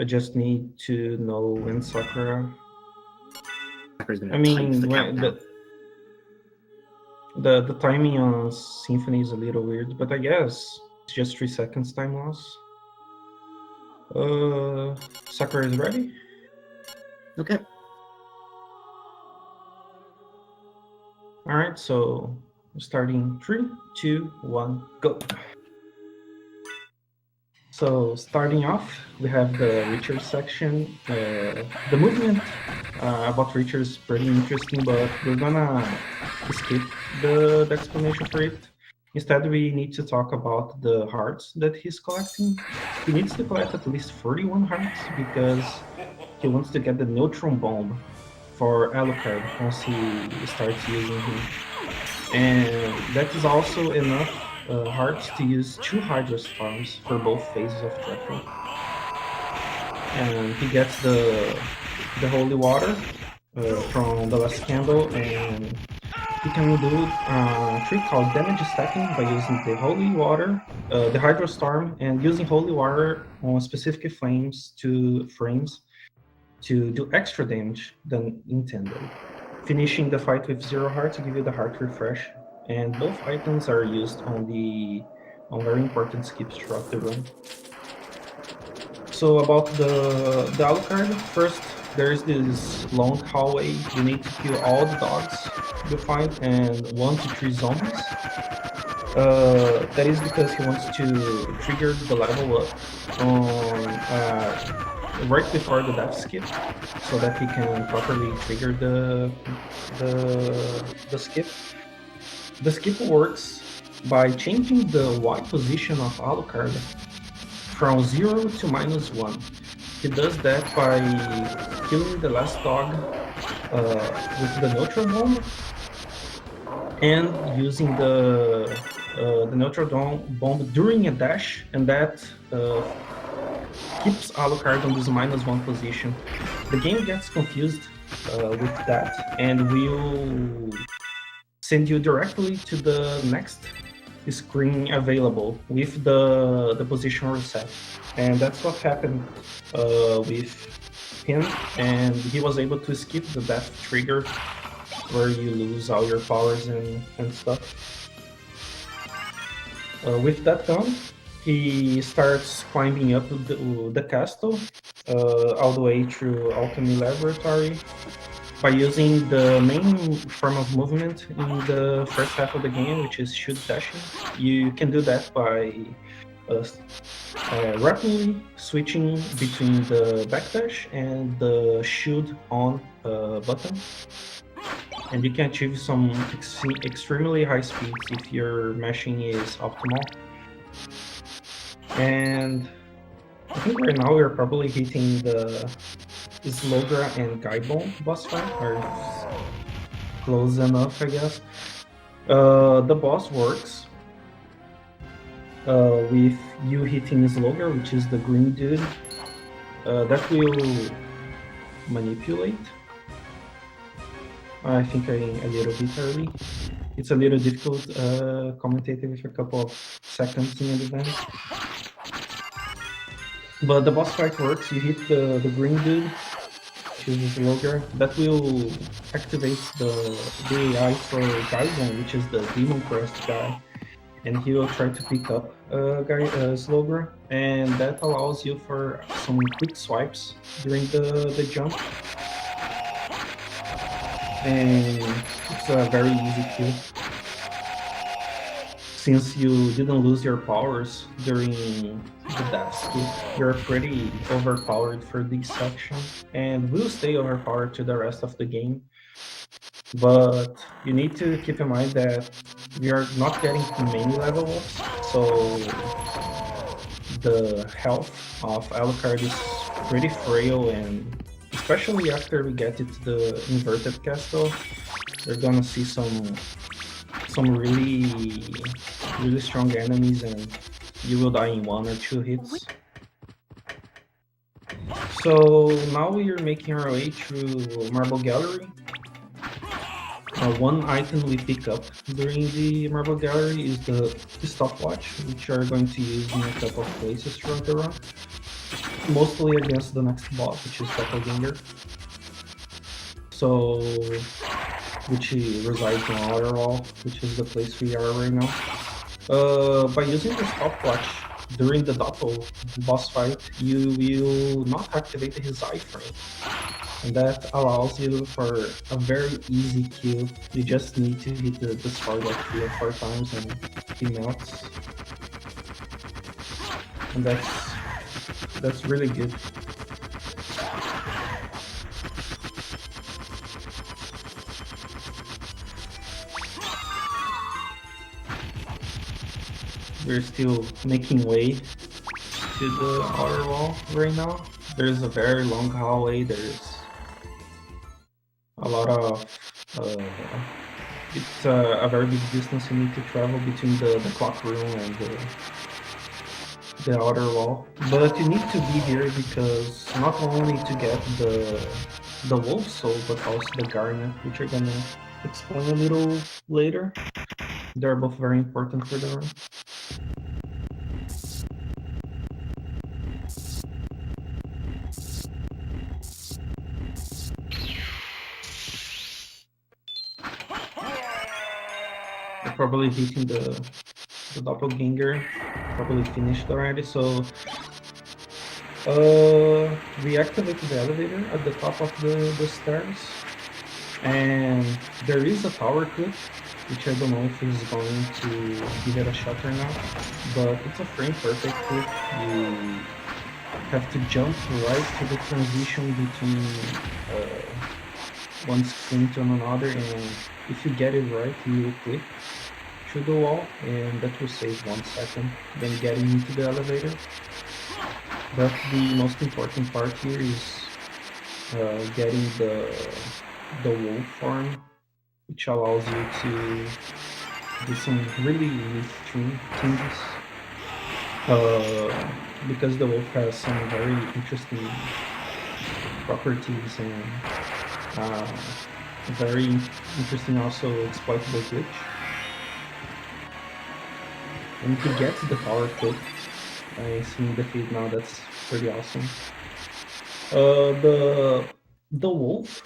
I just need to know when Sakura. Sakura's gonna I mean, tighten the when countdown. the timing on Symphony is a little weird, but I guess it's just 3 seconds time loss. Sakura is ready. Okay. All right, so starting 3, 2, 1, go. So starting off, we have the Richard section. The movement about Richard is pretty interesting, but we're gonna skip the explanation for it. Instead, we need to talk about the hearts that he's collecting. He needs to collect at least 41 hearts because he wants to get the neutron bomb for Alucard once he starts using him. And that is also enough hearts to use 2 Hydro Storms for both phases of Treachery. And he gets the Holy Water from the last candle, and he can do a trick called damage stacking by using the Holy Water, the Hydro Storm, and using Holy Water on specific frames to do extra damage than intended. Finishing the fight with 0 hearts to give you the heart refresh, and both items are used on very important skips throughout the run. So about the Alucard, first there's this long hallway. You need to kill all the dogs you find and 1 to 3 zombies. That is because he wants to trigger the level up on right before the death skip, so that he can properly trigger the skip. The skip works by changing the Y position of Alucard from 0 to -1. He does that by killing the last dog with the neutral bomb and using the neutral bomb during a dash, and that keeps Alucard on this -1 position. The game gets confused with that and will send you directly to the next screen available with the position reset. And that's what happened with him, and he was able to skip the death trigger where you lose all your powers and stuff. With that done, he starts climbing up the castle all the way through Alchemy Laboratory by using the main form of movement in the first half of the game, which is shoot dashing. You can do that by rapidly switching between the backdash and the shoot on button. And you can achieve some extremely high speeds if your mashing is optimal. And I think right now we're probably hitting the Slogra and Gaibon boss fight, or close enough, I guess. The boss works with you hitting Slogra, which is the green dude. That will manipulate. I think I'm a little bit early. It's a little difficult commentating with a couple of seconds in advance. But the boss fight works. You hit the green dude, choose Slogar. That will activate the AI for Gaibon, which is the Demon Crest guy. And he will try to pick up Slogar, and that allows you for some quick swipes during the jump. And it's a very easy kill. Since you didn't lose your powers during the death skip, you're pretty overpowered for this section, and will stay overpowered to the rest of the game. But you need to keep in mind that we are not getting many level ups, so the health of Alucard is pretty frail, and especially after we get it to the inverted castle, we're gonna see some really strong enemies, and you will die in 1 or 2 hits. So now we are making our way through Marble Gallery. One item we pick up during the Marble Gallery is the stopwatch, which we are going to use in a couple of places throughout the run. mostly against the next boss, which is Doppelganger. So, which resides on our wall, which is the place we are right now. By using the stopwatch during the Doppel boss fight, you will not activate his iframe, and that allows you for a very easy kill. You just need to hit the start like 3 or 4 times and he melts, and that's really good. We're still making way to the outer wall right now. There's a very long hallway. There's a lot of it's a very big distance you need to travel between the clock room and the outer wall. But you need to be here because not only to get the wolf soul, but also the garnet, which you're gonna explain a little later. They're both very important for the run. You're probably hitting the doppelganger, probably finished already. So we activated the elevator at the top of the stairs, and there is a tower clip, which I don't know if it's going to give it a shot or not, but it's a frame perfect clip. You have to jump right to the transition between one screen to another, and if you get it right, you will clip through the wall, and that will save 1 second. Then getting into the elevator. But the most important part here is getting the wolf form, which allows you to do some really neat changes. Because the wolf has some very interesting properties and very interesting also exploitable glitch. And he gets the power clip. I see the feed now, that's pretty awesome. The wolf,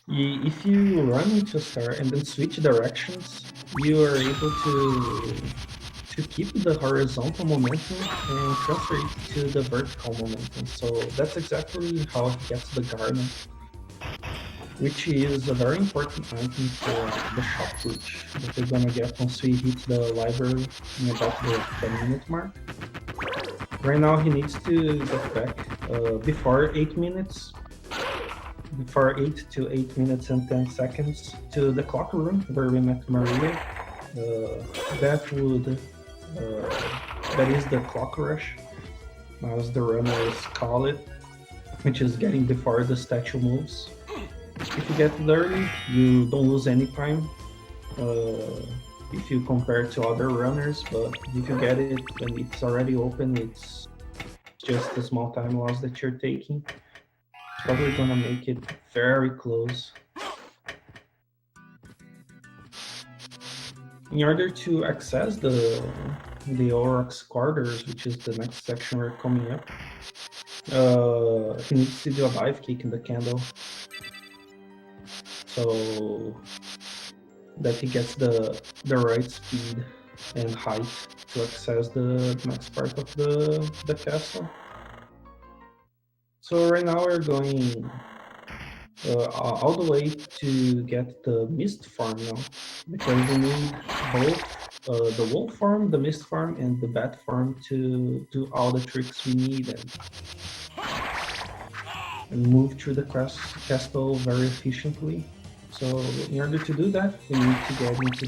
if you run into a star and then switch directions, you are able to keep the horizontal momentum and transfer it to the vertical momentum. So that's exactly how he gets the garnet, which is a very important item for the shop glitch that we're gonna get once we hit the library in about the 10-minute mark. Right now he needs to get back before 8 minutes, before 8 to 8 minutes and 10 seconds to the clock room where we met Maria. That is the clock rush, as the runners call it, which is getting before the statue moves. If you get it early, you don't lose any time if you compare to other runners, but if you get it when it's already open, it's just a small time loss that you're taking. It's probably gonna make it very close. In order to access the Aurochs quarters, which is the next section we're coming up, he needs to do a dive kick in the candle, so that he gets the right speed and height to access the next part of the castle. So right now we're going all the way to get the mist farm now, because we need both the wolf farm, the mist farm, and the bat farm to do all the tricks we need and move through the castle very efficiently. So in order to do that, we need to get into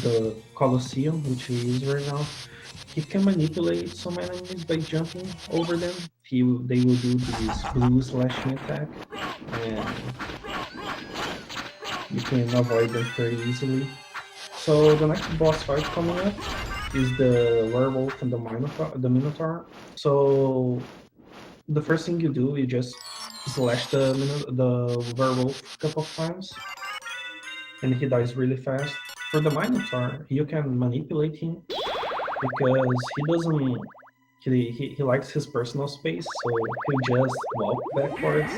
the Colosseum, which he is right now. He can manipulate some enemies by jumping over them. They will do this blue slashing attack, and you can avoid them pretty easily. So the next boss fight coming up is the werewolf and the minotaur. So the first thing you do, you just slash the werewolf a couple of times, and he dies really fast. For the minotaur, you can manipulate him because he likes his personal space, so he'll just walk backwards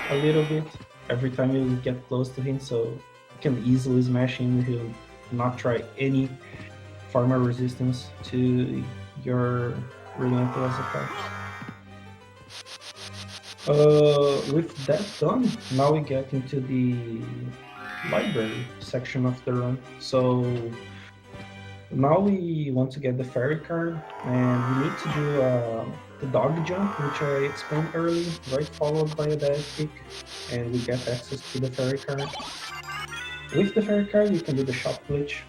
a little bit every time you get close to him, so you can easily smash him. He'll not try any farmer resistance to your relentless attacks. With that done, now we get into the library section of the run. So now we want to get the fairy card, and we need to do the dog jump, which I explained early, right followed by a dash kick, and we get access to the fairy card. With the fairy card, you can do the shop glitch.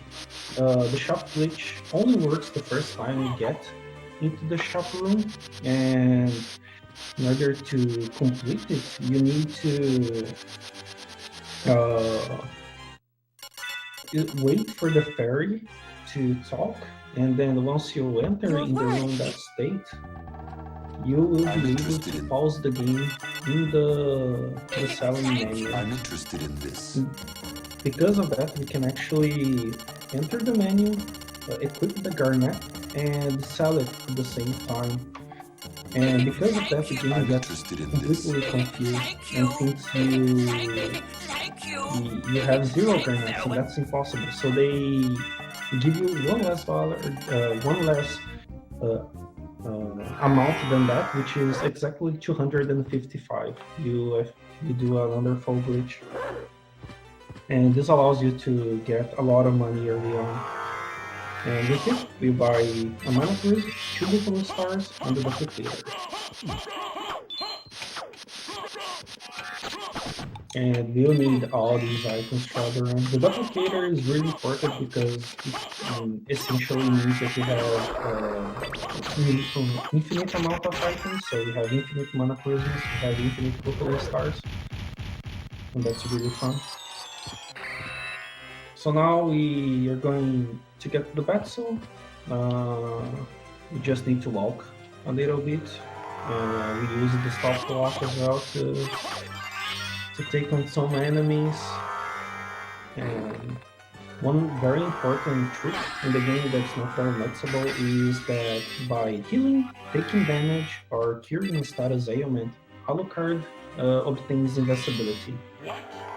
The shop glitch only works the first time you get into the shop room, and in order to complete it, you need to wait for the fairy to talk, and then once you enter in the room that state, you will be able to pause the game in the selling menu. I'm interested in this. Because of that, we can actually enter the menu, equip the garnet, and sell it at the same time. And because of that, the game gets completely confused and thinks you have 0 garnets, and that's impossible. So they give you one less amount than that, which is exactly 255. You do a wonderful glitch, and this allows you to get a lot of money early on. And with it, we buy a mana cruise, 2 Buffalo Stars, and the duplicator. And we'll need all these items throughout the run. The duplicator is really important because it essentially means that you have infinite amount of items. So you have infinite mana cruises, you have infinite Buffalo Stars, and that's really fun. So now we are going to get to the battle. We just need to walk a little bit. We use the stop block as well to take on some enemies. And one very important trick in the game that's not very noticeable is that by healing, taking damage, or curing a status ailment, Alucard obtains invincibility.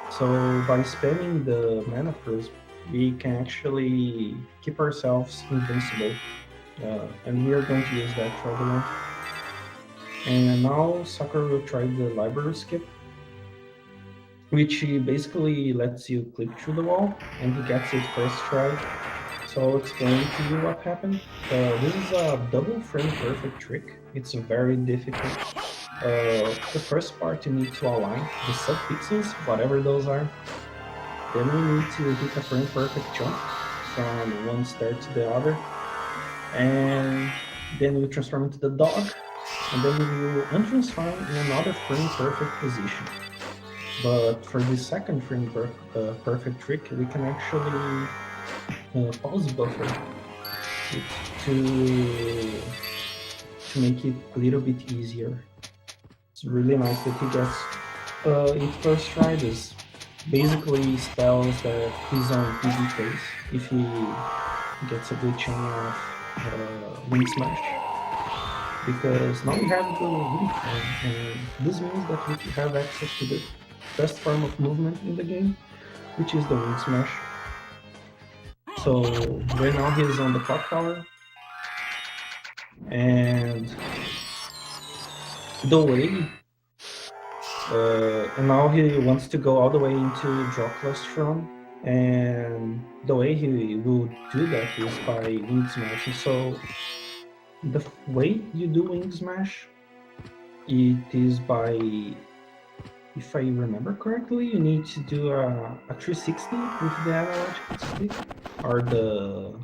So by spamming the mana cruise, we can actually keep ourselves invincible, and we are going to use that for the run. And now Sakura will try the library skip, which basically lets you click through the wall, and he gets it first try. So I'll explain to you what happened. This is a double frame perfect trick. It's very difficult. The first part you need to align the subpixels, whatever those are. Then we need to hit a frame perfect jump from one stair to the other. And then we transform into the dog, and then we will untransform in another frame perfect position. But for the second frame perfect trick, we can actually pause buffer to make it a little bit easier. It's really nice that he gets in first try. This basically spells that he's on PV phase if he gets a good chain of Wind Smash. Because now we have the Wind form, and this means that we have access to the best form of movement in the game, which is the Wind Smash. So right now he is on the clock tower, and the way and now he wants to go all the way into Draw Clustron, and the way he will do that is by Wing Smash. So the way you do Wing Smash, it is by, if I remember correctly, you need to do a 360 with the analog stick or the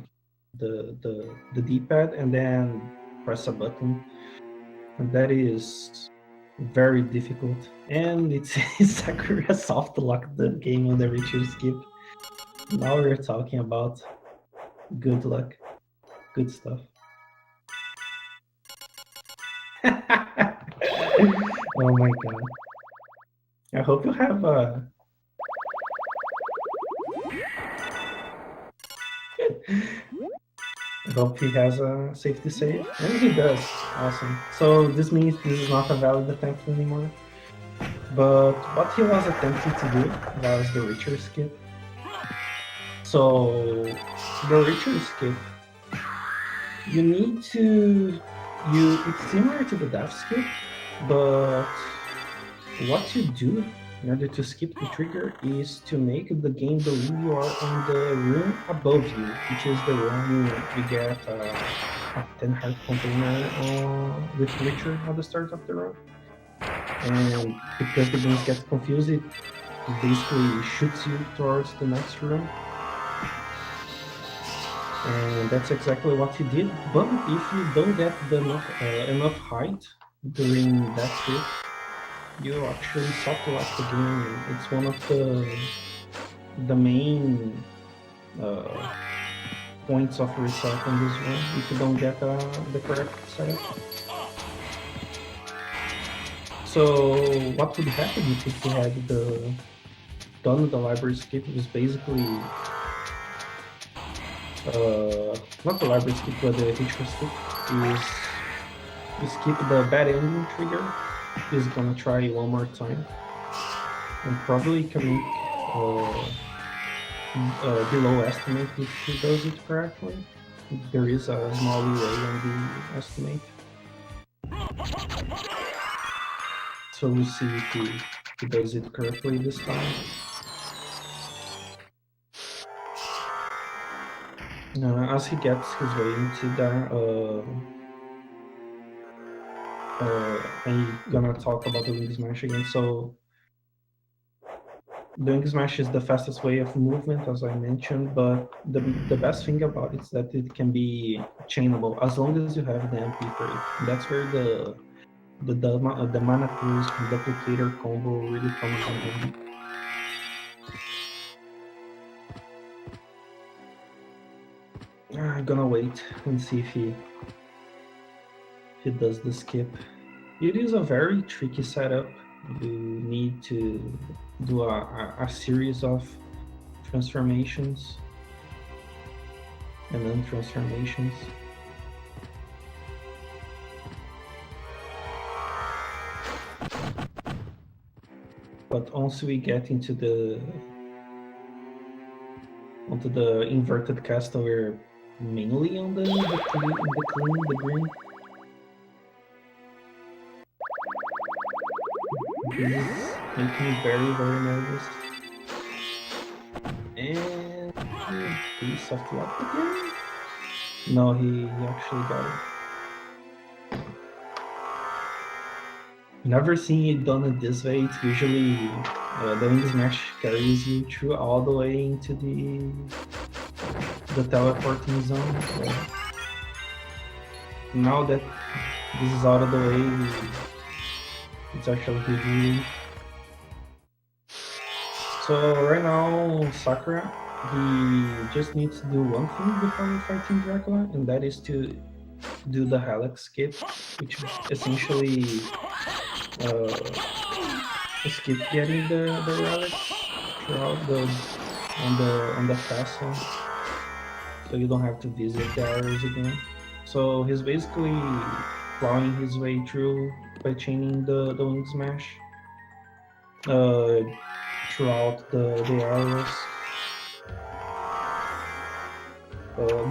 D-pad, and then press a button, and that is very difficult. And it's Sakura soft lock the game on the Richard skip. Now we're talking about good luck, good stuff. Oh my god. I hope you have a Hope he has a safety save, and he does. Awesome. So this means this is not a valid attempt anymore. But what he was attempting to do was the Richer skip. So the Richer skip, you need to it's similar to the Death skip, but what you do in order to skip the trigger is to make the game believe you are on the room above you, which is the room you get a 10 heart container with Richer at the start of the room. And because the game gets confused, it basically shoots you towards the next room. And that's exactly what he did. But if you don't get enough height during that trip, you actually soft lock the game. It's one of the main points of reset in this run if you don't get the correct setup. So what would happen if you had done the library skip? It was basically not the library skip, but the feature skip. Is you skip the bad ending trigger. He's gonna try one more time, and probably can make below estimate if he does it correctly. There is a small delay on the estimate. So we'll see if he does it correctly this time. As he gets his way into that, I'm gonna talk about the Wing Smash again. So the Wing Smash is the fastest way of movement, as I mentioned, but the best thing about it is that it can be chainable as long as you have the MP for it. That's where the mana tools duplicator combo really comes in handy. I'm gonna wait and see if he does the skip. It is a very tricky setup. You need to do a series of transformations and then transformations. But once we get onto the inverted castle, we're mainly on the green. This makes me very, very nervous. And he soft locked again? No, he actually got it. Never seen it done this way. It's usually the Wing Smash carries you through all the way into the teleporting zone. So now that this is out of the way, it's actually good. So right now, Sakura, he just needs to do one thing before fighting Dracula, and that is to do the Helix skip, which is essentially skip getting the relics throughout on the castle, so you don't have to visit the areas again. So he's basically plowing his way through by chaining the Wing Smash throughout the areas.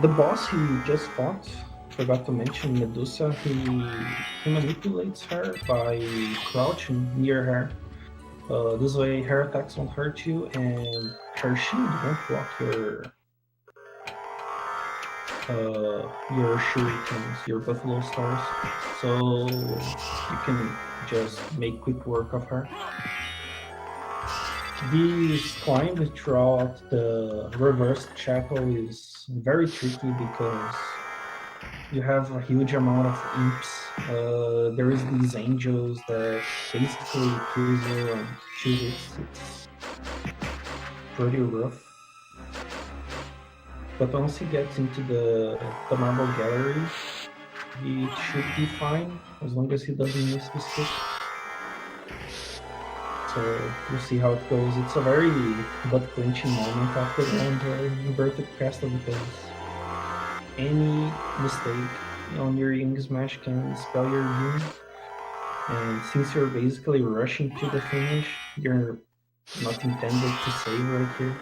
The boss he just fought, forgot to mention Medusa, he manipulates her by crouching near her. This way her attacks won't hurt you and her shield won't block your shurikens, your buffalo stars, so you can just make quick work of her. This climb throughout the reversed chapel is very tricky because you have a huge amount of imps. There is these angels that basically kills you and shoot it. It's pretty rough. But once he gets into the marble gallery, he should be fine as long as he doesn't miss the stick. So we'll see how it goes. It's a very butt-clenching moment after the inverted castle because any mistake on your Young Smash can spell your doom. And since you're basically rushing to the finish, you're not intended to save right here.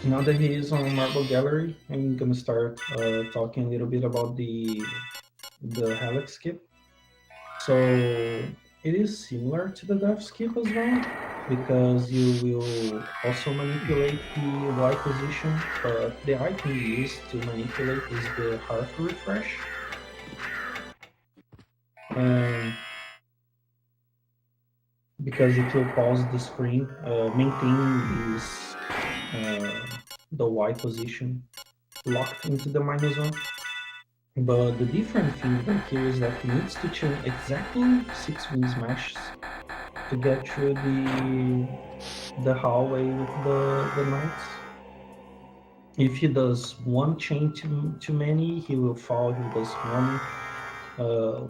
Now that he is on Marble Gallery, I'm gonna start talking a little bit about the Helix skip. So it is similar to the Death skip as well, because you will also manipulate the Y position, but the item you use to manipulate is the Hearth Refresh. And because it will pause the screen, maintain this the Y position locked into the -1. But the different thing right here is that he needs to chain exactly 6 win smashes to get through the hallway with the knights. If he does one chain too many, he will fall. If he does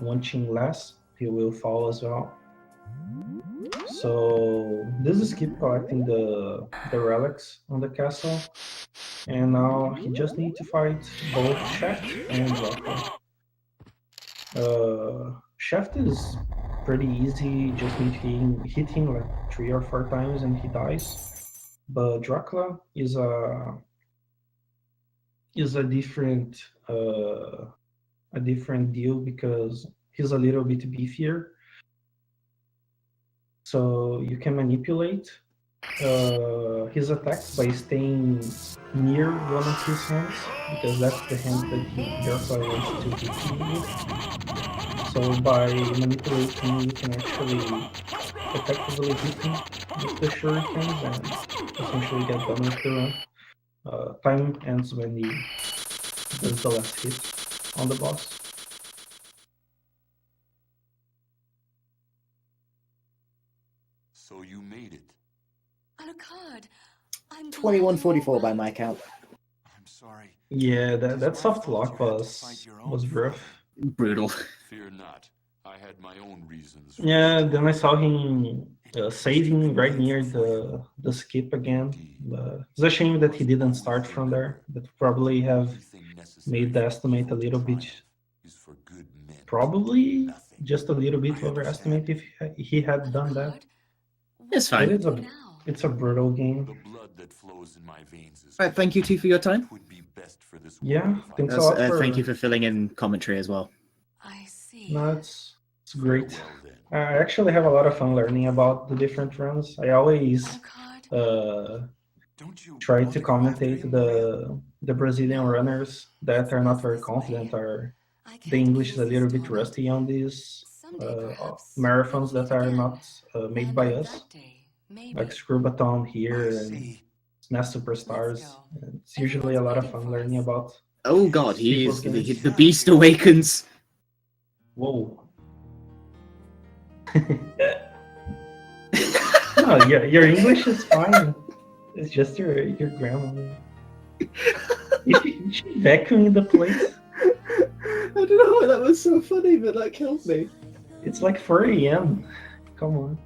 one chain less, he will fall as well. So this is keep collecting the relics on the castle, and now he just needs to fight both Shaft and Dracula. Shaft is pretty easy, just need to hit him like 3 or 4 times and he dies. But Dracula is a different deal because he's a little bit beefier. So you can manipulate his attacks by staying near one of his hands, because that's the hand that Dracula wants to hit you with. So by manipulating, you can actually effectively hit him with the shurikens and essentially get done with the run. Time ends when he does the last hit on the boss. So you made it. Alucard, I'm 2144 by my count. I'm sorry. Yeah, that soft lock was rough. Brutal. Fear not. I had my own reasons. Yeah, then I saw him saving right near the skip again. It's a shame that he didn't start from there. That probably have made the estimate a little bit, probably just a little bit overestimate if he had done that. It's fine. It's a brutal game. The blood that flows in my veins is Right, thank you two for your time. would be best for this Yeah, world if I thanks a was- lot for... Thank you for filling in commentary as well. I see. No, it's great. Farewell, then. I actually have a lot of fun learning about the different runs. I always Alucard, Don't you try want to go after commentate him? the Brazilian runners that are not very confident, or I the can't English is a ease little this bit torment. rusty on these Someday, perhaps, marathons we'll that are meet not made And by on us, that day, maybe. like Screwbaton I here and see. SNES Superstars. Let's go. And it's usually a lot of fun learning about. Oh god, he People's is games. the beast awakens. Whoa. No, your English is fine. It's just your grammar. Is she vacuuming the place? I don't know why that was so funny, but that killed me. It's like 4 a.m. Come on.